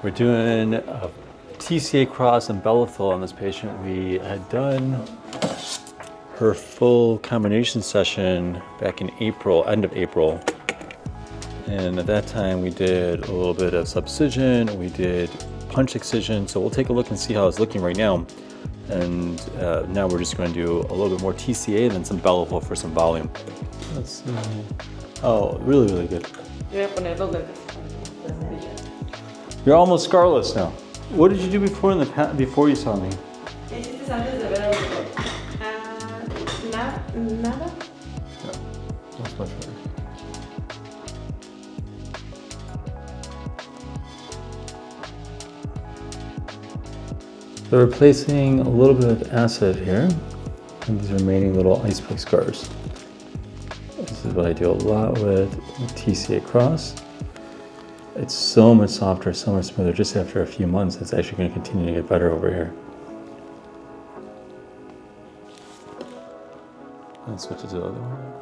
We're doing a TCA Cross and Bellafill on this patient. We had done her full combination session back in April, end of April. And at that time we did a little bit of subcision, we did punch excision. So we'll take a look and see how it's looking right now. And now we're just going to do a little bit more TCA and then some Bellafill for some volume. Let's see. Oh, really, really good. You're almost scarless now. What did you do before before you saw me? Nada. Yeah, that's much better. So we're replacing a little bit of acid here, and these remaining little ice pick scars. This is what I do a lot with TCA Cross. It's so much softer, so much smoother. Just after a few months, it's actually going to continue to get better over here. And switch it to the other one.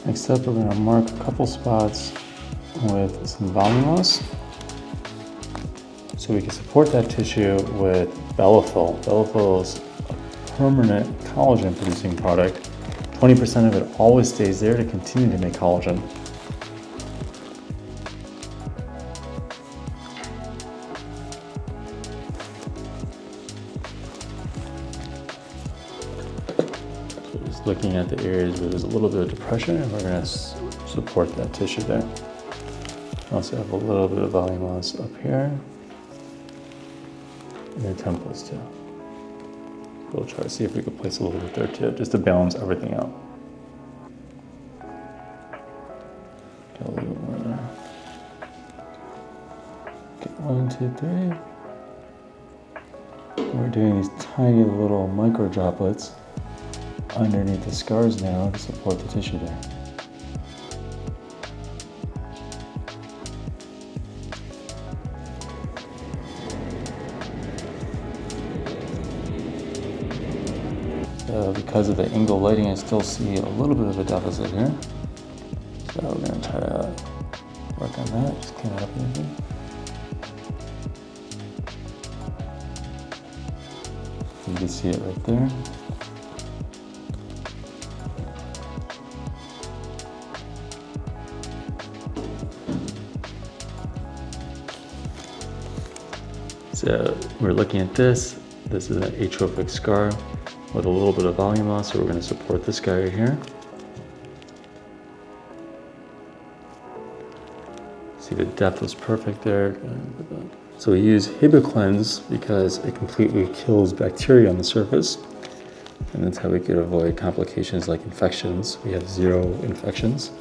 Next up, we're going to mark a couple spots with some volumose so we can support that tissue with Bellafill. Bellafill is a permanent collagen producing product. 20% of it always stays there to continue to make collagen. Looking at the areas where there's a little bit of depression, and we're going to support that tissue there. Also have a little bit of volumose up here, and your temples too. We'll try to see if we can place a little bit there too, just to balance everything out. Get a little bit more there. Okay, 1, 2, 3. We're doing these tiny little micro droplets underneath the scars now to support the tissue there. So because of the angle lighting, I still see a little bit of a deficit here. So we're going to try to work on that, just clean it up a little bit. You can see it right there. So we're looking at this. This is an atrophic scar with a little bit of volumose, so we're going to support this guy right here. See, the depth was perfect there. So we use HibaCleanse because it completely kills bacteria on the surface, and that's how we could avoid complications like infections. We have 0 infections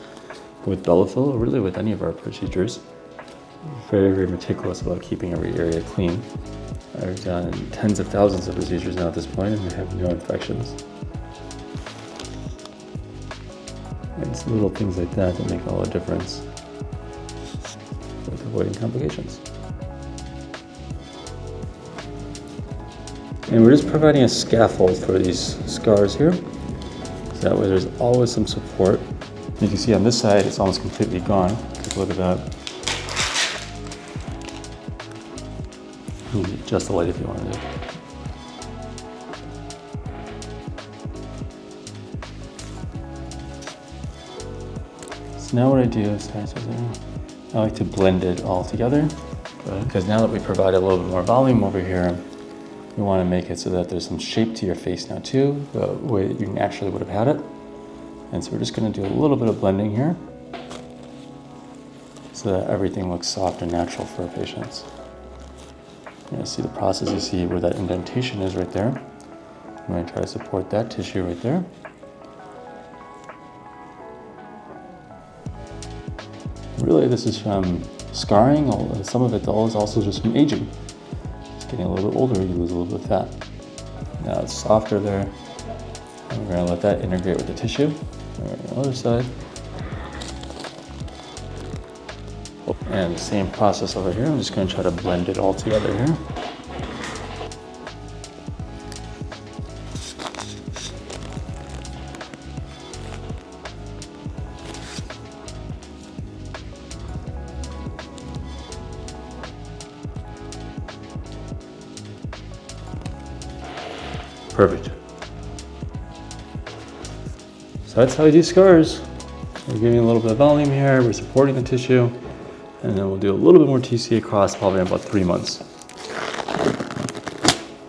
with Bellafill, or really with any of our procedures. Very, very meticulous about keeping every area clean. I've done tens of thousands of procedures now at this point, and I have no infections. And it's little things like that that make all the difference with avoiding complications. And we're just providing a scaffold for these scars here, so that way there's always some support. You can see on this side it's almost completely gone. Take a look at that. Just the light if you want to do. So now what I do is I like to blend it all together, because now that we provide a little bit more volume over here, we want to make it so that there's some shape to your face now too, the way that you naturally would have had it. And so we're just going to do a little bit of blending here so that everything looks soft and natural for our patients. You're going to see the process, you see where that indentation is right there. I'm going to try to support that tissue right there. Really, this is from scarring. Some of it is also just from aging. Just getting a little bit older, you lose a little bit of fat. Now it's softer there. And we're gonna let that integrate with the tissue. All right, the other side. And the same process over here. I'm just gonna try to blend it all together here. Perfect. So that's how we do scars. We're giving a little bit of volume here, we're supporting the tissue, and then we'll do a little bit more TCA Cross probably in about 3 months.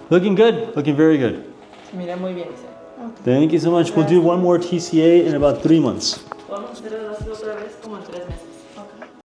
Looking good, looking very good. Mira muy bien, dice. Thank you so much. We'll do one more TCA in about 3 months.